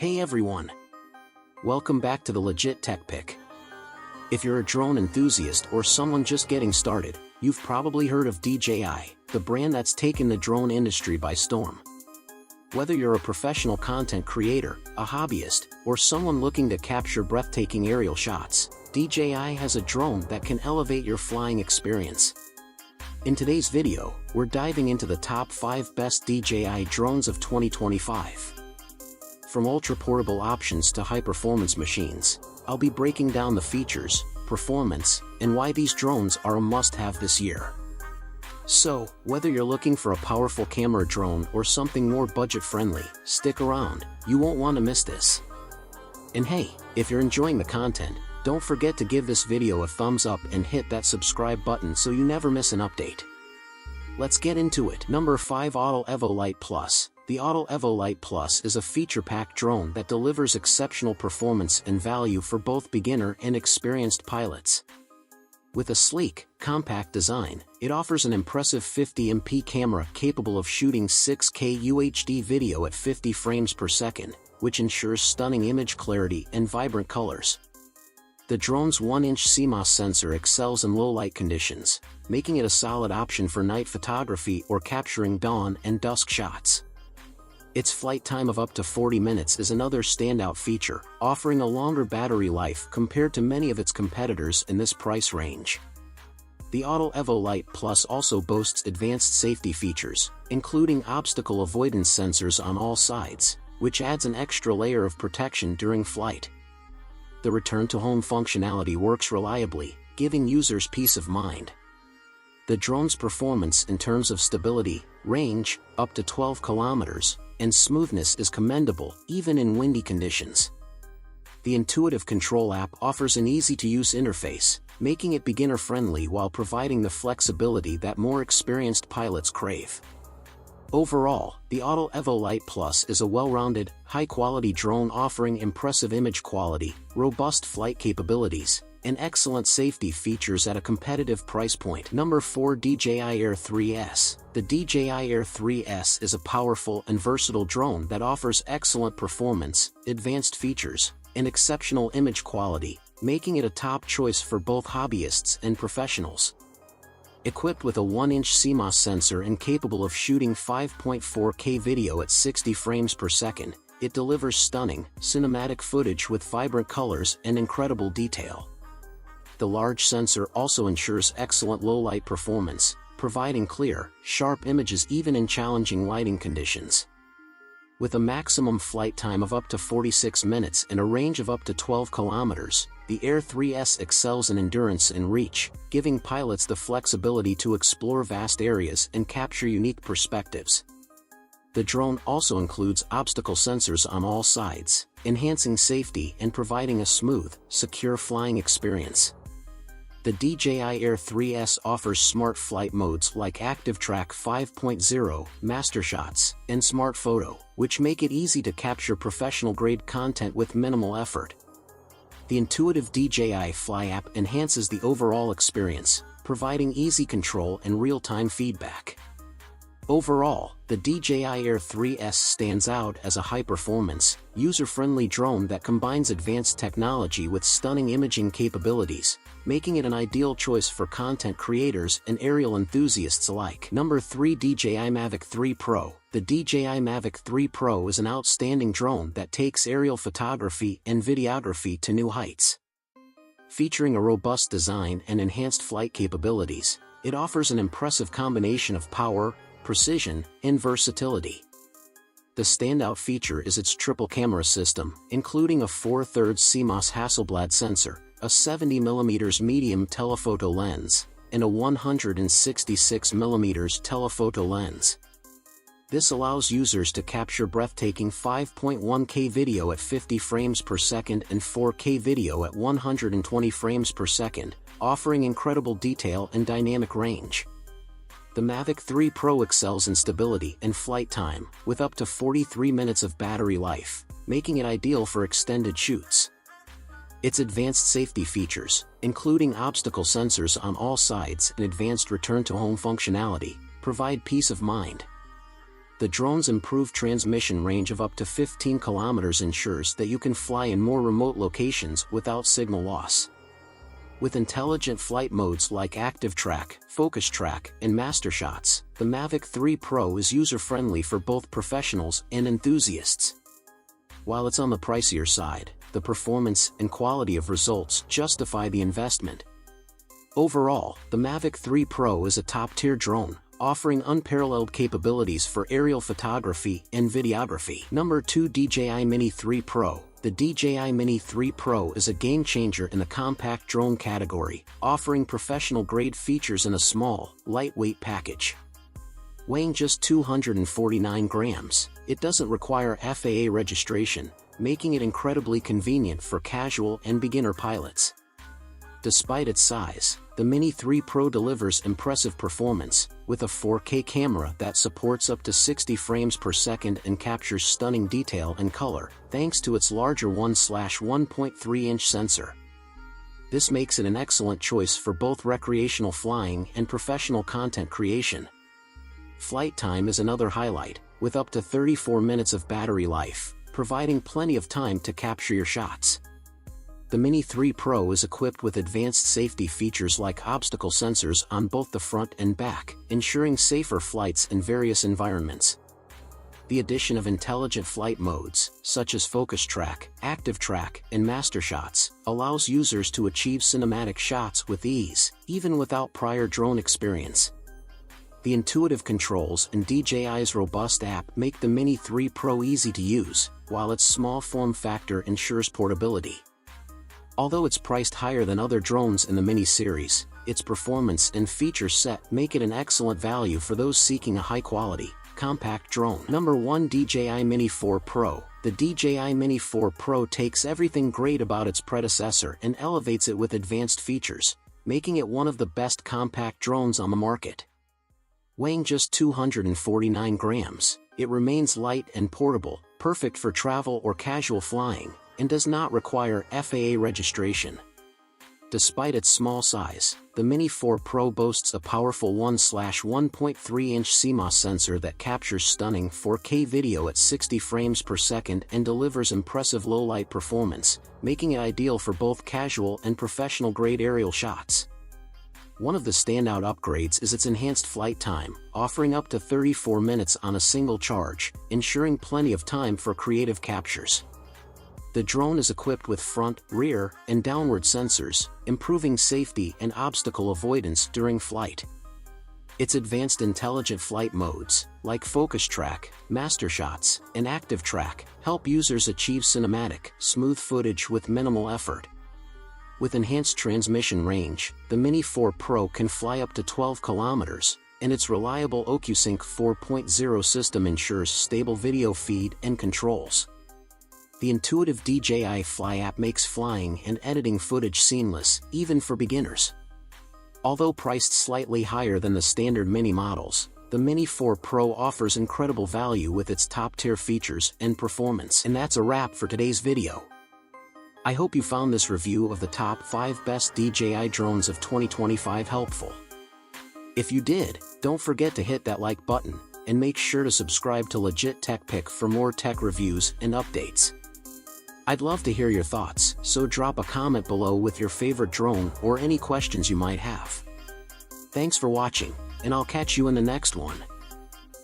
Hey everyone! Welcome back to the Legit Tech Pick. If you're a drone enthusiast or someone just getting started, you've probably heard of DJI, the brand that's taken the drone industry by storm. Whether you're a professional content creator, a hobbyist, or someone looking to capture breathtaking aerial shots, DJI has a drone that can elevate your flying experience. In today's video, we're diving into the top 5 best DJI drones of 2025. From ultra-portable options to high-performance machines, I'll be breaking down the features, performance, and why these drones are a must-have this year. So, whether you're looking for a powerful camera drone or something more budget-friendly, stick around, you won't want to miss this. And hey, if you're enjoying the content, don't forget to give this video a thumbs up and hit that subscribe button so you never miss an update. Let's get into it. Number 5. Autel Evo Lite Plus. The Autel Evo Lite Plus is a feature-packed drone that delivers exceptional performance and value for both beginner and experienced pilots. With a sleek, compact design, it offers an impressive 50MP camera capable of shooting 6K UHD video at 50 frames per second, which ensures stunning image clarity and vibrant colors. The drone's 1-inch CMOS sensor excels in low-light conditions, making it a solid option for night photography or capturing dawn and dusk shots. Its flight time of up to 40 minutes is another standout feature, offering a longer battery life compared to many of its competitors in this price range. The Autel Evo Lite Plus also boasts advanced safety features, including obstacle avoidance sensors on all sides, which adds an extra layer of protection during flight. The return-to-home functionality works reliably, giving users peace of mind. The drone's performance in terms of stability, range, up to 12 kilometers, and smoothness is commendable, even in windy conditions. The intuitive control app offers an easy-to-use interface, making it beginner-friendly while providing the flexibility that more experienced pilots crave. Overall, the Autel Evo Lite Plus is a well-rounded, high-quality drone offering impressive image quality, robust flight capabilities, and excellent safety features at a competitive price point. Number 4. DJI Air 3S. The DJI Air 3S is a powerful and versatile drone that offers excellent performance, advanced features, and exceptional image quality, making it a top choice for both hobbyists and professionals. Equipped with a 1-inch CMOS sensor and capable of shooting 5.4K video at 60 frames per second, it delivers stunning, cinematic footage with vibrant colors and incredible detail. The large sensor also ensures excellent low-light performance, providing clear, sharp images even in challenging lighting conditions. With a maximum flight time of up to 46 minutes and a range of up to 12 kilometers, the Air 3S excels in endurance and reach, giving pilots the flexibility to explore vast areas and capture unique perspectives. The drone also includes obstacle sensors on all sides, enhancing safety and providing a smooth, secure flying experience. The DJI Air 3S offers smart flight modes like Active Track 5.0, Master Shots, and Smart Photo, which make it easy to capture professional-grade content with minimal effort. The intuitive DJI Fly app enhances the overall experience, providing easy control and real-time feedback. Overall, the DJI Air 3S stands out as a high-performance, user-friendly drone that combines advanced technology with stunning imaging capabilities, making it an ideal choice for content creators and aerial enthusiasts alike. Number 3. DJI Mavic 3 Pro. The DJI Mavic 3 Pro is an outstanding drone that takes aerial photography and videography to new heights. Featuring a robust design and enhanced flight capabilities, it offers an impressive combination of power, precision, and versatility. The standout feature is its triple camera system, including a 4/3 CMOS Hasselblad sensor, a 70mm medium telephoto lens, and a 166mm telephoto lens. This allows users to capture breathtaking 5.1K video at 50 frames per second and 4K video at 120 frames per second, offering incredible detail and dynamic range. The Mavic 3 Pro excels in stability and flight time, with up to 43 minutes of battery life, making it ideal for extended shoots. Its advanced safety features, including obstacle sensors on all sides and advanced return-to-home functionality, provide peace of mind. The drone's improved transmission range of up to 15 kilometers ensures that you can fly in more remote locations without signal loss. With intelligent flight modes like Active Track, Focus Track, and Master Shots, the Mavic 3 Pro is user-friendly for both professionals and enthusiasts. While it's on the pricier side, the performance and quality of results justify the investment. Overall, the Mavic 3 Pro is a top-tier drone, offering unparalleled capabilities for aerial photography and videography. Number 2, DJI Mini 3 Pro. The DJI Mini 3 Pro is a game-changer in the compact drone category, offering professional-grade features in a small, lightweight package. Weighing just 249 grams, it doesn't require FAA registration, making it incredibly convenient for casual and beginner pilots. Despite its size, the Mini 3 Pro delivers impressive performance, with a 4K camera that supports up to 60 frames per second and captures stunning detail and color, thanks to its larger 1/1.3-inch sensor. This makes it an excellent choice for both recreational flying and professional content creation. Flight time is another highlight, with up to 34 minutes of battery life, providing plenty of time to capture your shots. The Mini 3 Pro is equipped with advanced safety features like obstacle sensors on both the front and back, ensuring safer flights in various environments. The addition of intelligent flight modes, such as Focus Track, Active Track, and Master Shots, allows users to achieve cinematic shots with ease, even without prior drone experience. The intuitive controls and DJI's robust app make the Mini 3 Pro easy to use, while its small form factor ensures portability. Although it's priced higher than other drones in the Mini series, its performance and feature set make it an excellent value for those seeking a high-quality, compact drone. Number 1, DJI Mini 4 Pro. The DJI Mini 4 Pro takes everything great about its predecessor and elevates it with advanced features, making it one of the best compact drones on the market. Weighing just 249 grams, it remains light and portable, perfect for travel or casual flying, and does not require FAA registration. Despite its small size, the Mini 4 Pro boasts a powerful 1/1.3-inch CMOS sensor that captures stunning 4K video at 60 frames per second and delivers impressive low-light performance, making it ideal for both casual and professional-grade aerial shots. One of the standout upgrades is its enhanced flight time, offering up to 34 minutes on a single charge, ensuring plenty of time for creative captures. The drone is equipped with front, rear, and downward sensors, improving safety and obstacle avoidance during flight. Its advanced intelligent flight modes, like Focus Track, Master Shots, and Active Track, help users achieve cinematic, smooth footage with minimal effort. With enhanced transmission range, the Mini 4 Pro can fly up to 12 kilometers, and its reliable OcuSync 4.0 system ensures stable video feed and controls. The intuitive DJI Fly app makes flying and editing footage seamless, even for beginners. Although priced slightly higher than the standard Mini models, the Mini 4 Pro offers incredible value with its top-tier features and performance. And that's a wrap for today's video. I hope you found this review of the top 5 best DJI drones of 2025 helpful. If you did, don't forget to hit that like button, and make sure to subscribe to Legit Tech Pick for more tech reviews and updates. I'd love to hear your thoughts, so drop a comment below with your favorite drone or any questions you might have. Thanks for watching, and I'll catch you in the next one.